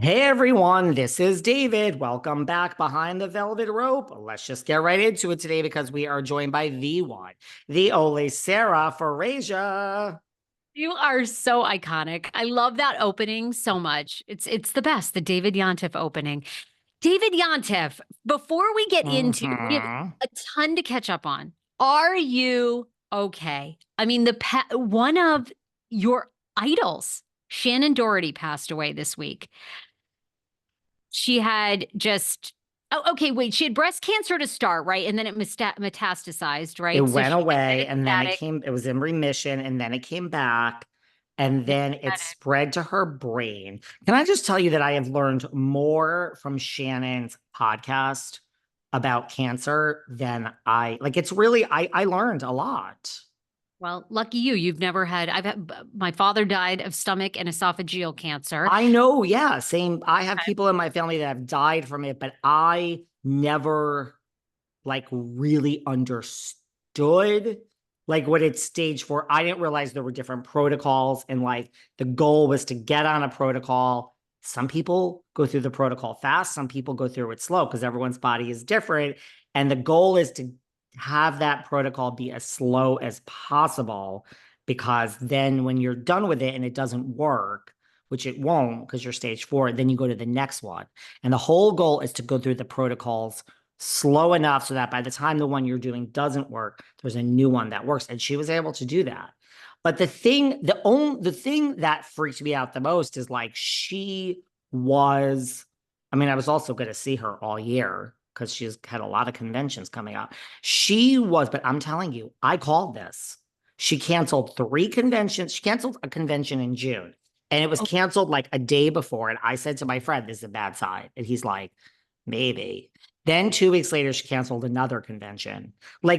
Hey everyone, this is David. Welcome back behind the velvet rope. Let's just get right into it today because we are joined by the one, the only Sarah Frasia. You are so iconic. I love that opening so much. It's the best, the David Yontef opening. David Yontef, before we get into, we have Mhm. a ton to catch up on. Are you okay? I mean, one of your idols, Shannon Doherty, passed away this week. She had just okay, wait, she had breast cancer to start, right? And then it metastasized, It right? So went she had away and then metastatic. it was in remission and then it came back and then it Metastatic. spread to her brain. Can I just tell you that I have learned more from Shannon's podcast about cancer than it's really, I learned a lot. Well, lucky you. You've never had, my father died of stomach and esophageal cancer. I know, yeah, same. I have people in my family that have died from it, but I never really understood what it's stage for. I didn't realize there were different protocols and the goal was to get on a protocol. Some people go through the protocol fast, some people go through it slow because everyone's body is different. And the goal is to have that protocol be as slow as possible because then when you're done with it and it doesn't work, which it won't because you're stage 4, then you go to the next one. And the whole goal is to go through the protocols slow enough so that by the time the one you're doing doesn't work, there's a new one that works. And she was able to do that. But the thing that freaked me out the most is she was, I mean, I was also going to see her all year because she's had a lot of conventions coming up. She was, but I'm telling you, I called this. She canceled 3 conventions. She canceled a convention in June and it was Oh, canceled like a day before. And I said to my friend, this is a bad sign. And he's like, maybe. Then 2 weeks later, she canceled another convention,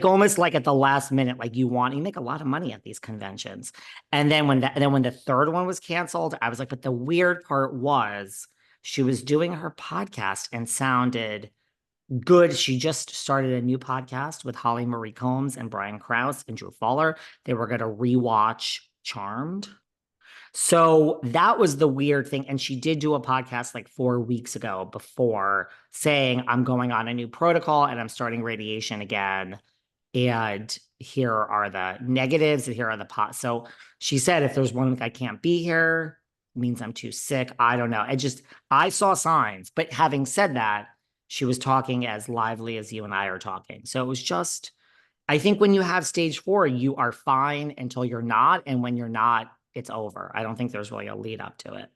almost at the last minute. You make a lot of money at these conventions. And then when the third one was canceled, I was like, but the weird part was she was doing her podcast and sounded good. She just started a new podcast with Holly Marie Combs and Brian Krause and Drew Faller. They were going to rewatch Charmed. So that was the weird thing. And she did do a podcast like 4 weeks ago before saying, I'm going on a new protocol and I'm starting radiation again. And here are the negatives and here are the pots. So she said, if there's one week I can't be here, it means I'm too sick. I don't know. I saw signs. But having said that, she was talking as lively as you and I are talking. So it was just, I think when you have stage 4, you are fine until you're not. And when you're not, it's over. I don't think there's really a lead up to it.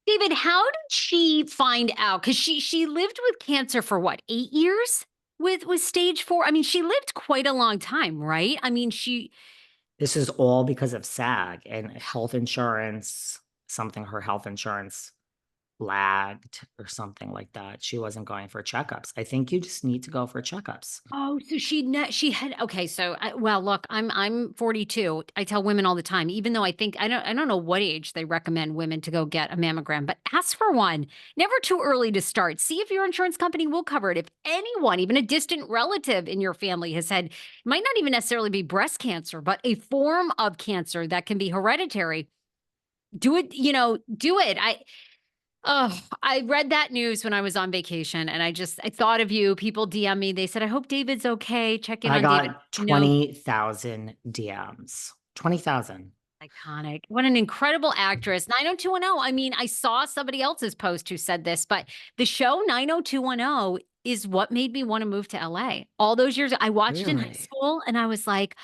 David, how did she find out? Because she lived with cancer for what, 8 years with stage 4? I mean, she lived quite a long time, right? I mean, This is all because of SAG and health insurance, something her health insurance lagged or something like that. She wasn't going for checkups. I think you just need to go for checkups. oh, so she had okay. So well, look, I'm 42. I tell women all the time, even though I don't know what age they recommend women to go get a mammogram, but ask for one. Never too early to start. See if your insurance company will cover it. If anyone, even a distant relative in your family, has had, it might not even necessarily be breast cancer, but a form of cancer that can be hereditary. Do it. Do it. I read that news when I was on vacation and I thought of you. People DM me. They said, I hope David's okay. Check in I on David. got No, 20,000 DMs. 20,000. iconic. What an incredible actress. 90210. I mean, I saw somebody else's post who said this, but the show 90210 is what made me want to move to LA. All those years I watched in high Really? school and I was like,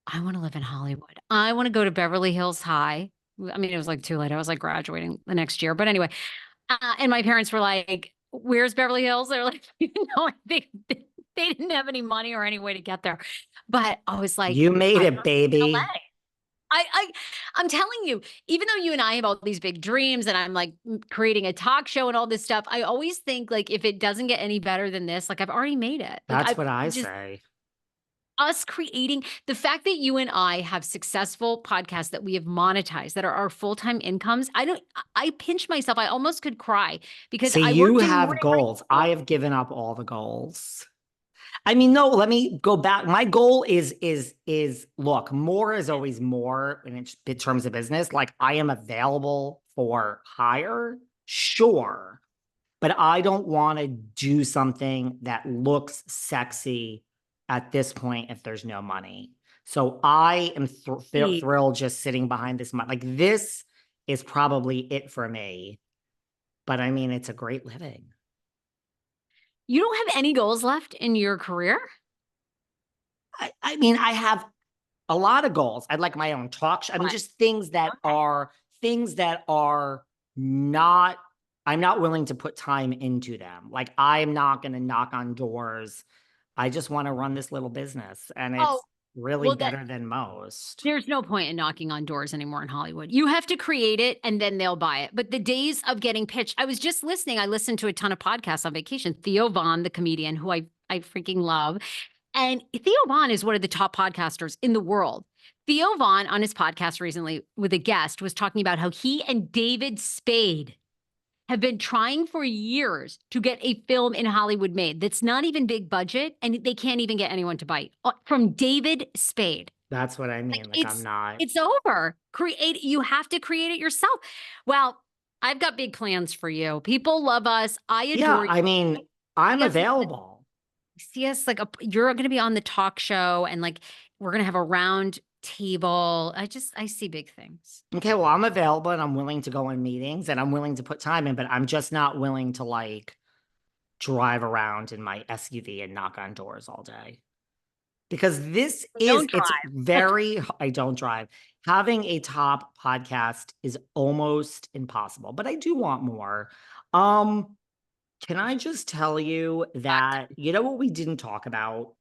I want to live in Hollywood. I want to go to Beverly Hills High. I mean, it was like too late. I was like graduating the next year. But anyway, and my parents were like, "Where's Beverly Hills?" They're like, they didn't have any money or any way to get there. But I was like, You made I it, want to live in baby. LA. I'm telling you, even though you and I have all these big dreams and I'm like creating a talk show and all this stuff, I always think like if it doesn't get any better than this, like I've already made it. Like That's I what I just say. us creating the fact that you and I have successful podcasts that we have monetized that are our full-time incomes. I pinch myself. I almost could cry because See, I you worked in have morning goals. I radio. have given up all the goals. I mean, no, let me go back. My goal is look, more is always more in terms of business. Like I am available for hire. Sure. But I don't want to do something that looks sexy at this point if there's no money. So I am thrilled just sitting behind this. Like this is probably it for me. But I mean, it's a great living. You don't have any goals left in your career? I mean, I have a lot of goals. I'd like my own talk show. I mean, just things that are not, I'm not willing to put time into them. Like I'm not going to knock on doors. I just want to run this little business and it's really well, better than most. There's no point in knocking on doors anymore in Hollywood. You have to create it and then they'll buy it. But the days of getting pitched, I was just listening. I listened to a ton of podcasts on vacation. Theo Von, the comedian who I freaking love. And Theo Von is one of the top podcasters in the world. Theo Von on his podcast recently with a guest was talking about how he and David Spade have been trying for years to get a film in Hollywood made that's not even big budget, and they can't even get anyone to bite. From David Spade. That's what I mean. Like I'm not. It's over. You have to create it yourself. Well, I've got big plans for you. People love us. I adore you. I mean, I'm available. See us like you're going to be on the talk show and like we're going to have a round table. I see big things. Okay, well, I'm available and I'm willing to go in meetings and I'm willing to put time in, but I'm just not willing to like drive around in my SUV and knock on doors all day. Because it's very, I don't drive. Having a top podcast is almost impossible, but I do want more. Can I just tell you that, you know what we didn't talk about?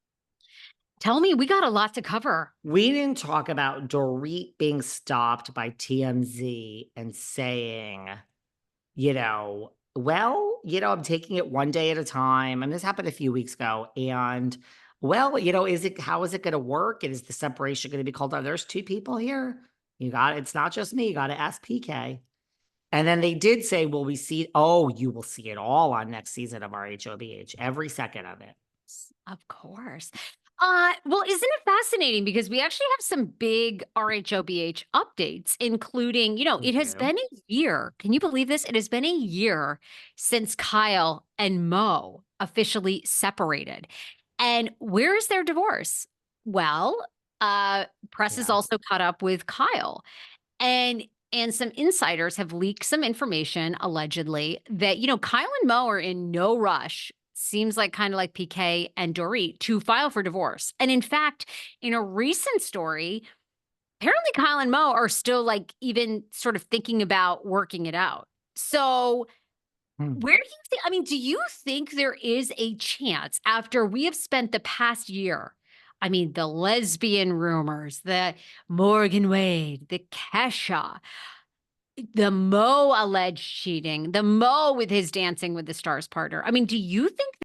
Tell me, we got a lot to cover. We didn't talk about Dorit being stopped by TMZ and saying, I'm taking it one day at a time. And this happened a few weeks ago. And how is it going to work? And is the separation going to be called out? There's two people here. It's not just me. You got to ask PK. And then they did say, you will see it all on next season of RHOBH, every second of it. Of course. Well, isn't it fascinating? Because we actually have some big RHOBH updates, including, it has been a year. Can you believe this? It has been a year since Kyle and Mo officially separated. And where is their divorce? Well, press is also caught up with Kyle. And some insiders have leaked some information, allegedly, that, Kyle and Mo are in no rush. Seems like kind of like PK and Dorit to file for divorce. And in fact, in a recent story, apparently Kyle and Mo are still like even sort of thinking about working it out. So where do you think, do you think there is a chance after we have spent the past year, the lesbian rumors, the Morgan Wade, the Kesha, the Mo alleged cheating, the Mo with his Dancing with the Stars partner. Do you think